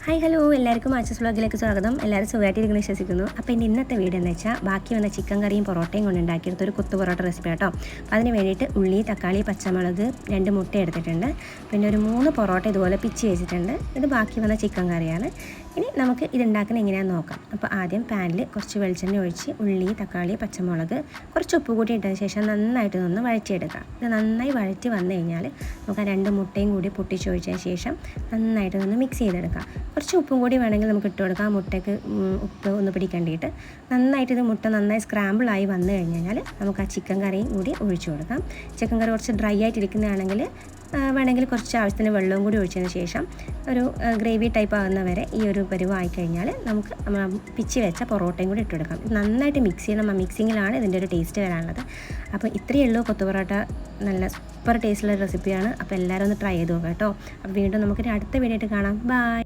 Hi hello എല്ലാവർക്കും ആച്ചസ് വ്ളോഗിലേക്ക് സ്വാഗതം. എല്ലാവരും സുഖമായിട്ടിരിക്കുന്നു വിശ്വസിക്കുന്നു. അപ്പോൾ ഇന്നത്തെ വീഡിയോ എന്ന് വെച്ചാൽ ബാക്കി വന്ന ചിക്കൻ കറിയും പൊറോട്ടയും കൊണ്ട് ഉണ്ടാക്കിയെടുത്ത ഒരു കുത്തു പൊറോട്ട റെസിപ്പി കേട്ടോ. അപ്പോൾ അതിന് വേണ്ടിയിട്ട് ഉള്ളി, തക്കാളി, പച്ചമുളക്, 2 മുട്ട എടുത്തിട്ടുണ്ട്. പിന്നെ ഒരു 3 പൊറോട്ട ഇതുപോലെ പിച്ചി വെച്ചിട്ടുണ്ട്. ഇത് ബാക്കി വന്ന ചിക്കൻ കറിയാണ്. ഇനി നമുക്ക് ഇതുണ്ടാക്കുന്നത് എങ്ങനെയാണെന്ന് നോക്കാം. അപ്പോൾ ആദ്യം പാനിൽ കുറച്ച് വെളിച്ചെണ്ണ ഒഴിച്ച് ഉള്ളി, തക്കാളി, പച്ചമുളക്, കുറച്ച് ഉപ്പ് കൂടി ഇട്ടതിന് ശേഷം നന്നായിട്ട് ഒന്ന് വഴറ്റിയെടുക്കാം. ഇത് നന്നായി വഴറ്റി വന്നു കഴിഞ്ഞാൽ നമുക്ക് ആ 2 മുട്ടയും കൂടി പൊട്ടിച്ചൊഴിച്ചതിന് ശേഷം നന്നായിട്ട് ഒന്ന് മിക്സ് ചെയ്തെടുക്കാം. കുറച്ച് ഉപ്പും കൂടി വേണമെങ്കിൽ നമുക്ക് ഇട്ട് കൊടുക്കാം. മുട്ടയ്ക്ക് ഉപ്പ് ഒന്ന് പിടിക്കേണ്ടിയിട്ട് നന്നായിട്ട് ഇത് മുട്ട നന്നായി സ്ക്രാമ്പിളായി വന്നു കഴിഞ്ഞാൽ നമുക്ക് ആ ചിക്കൻ കറിയും കൂടി ഒഴിച്ചു കൊടുക്കാം. ചിക്കൻ കറി കുറച്ച് ഡ്രൈ ആയിട്ടിരിക്കുന്നതാണെങ്കിൽ വേണമെങ്കിൽ കുറച്ച് ആവശ്യത്തിന് വെള്ളവും കൂടി ഒഴിച്ചതിന് ശേഷം ഒരു ഗ്രേവി ടൈപ്പ് ആകുന്നവരെ ഈ ഒരു പരുവായി കഴിഞ്ഞാൽ നമുക്ക് പിച്ചി വെച്ച പൊറോട്ടയും കൂടി ഇട്ട് കൊടുക്കാം. നന്നായിട്ട് മിക്സ് ചെയ്യണം. മിക്സിങ്ങിലാണ് ഇതിൻ്റെ ഒരു ടേസ്റ്റ് വരാനുള്ളത്. അപ്പോൾ ഇത്രയേ ഉള്ളൂ കൊത്തു പൊറോട്ട. നല്ല സൂപ്പർ ടേസ്റ്റുള്ള റെസിപ്പിയാണ്. അപ്പോൾ എല്ലാവരും ഒന്ന് ട്രൈ ചെയ്ത് നോക്കാം കേട്ടോ. അപ്പോൾ വീണ്ടും നമുക്ക് അടുത്ത വീഡിയോ ആയിട്ട് കാണാം. ബൈ.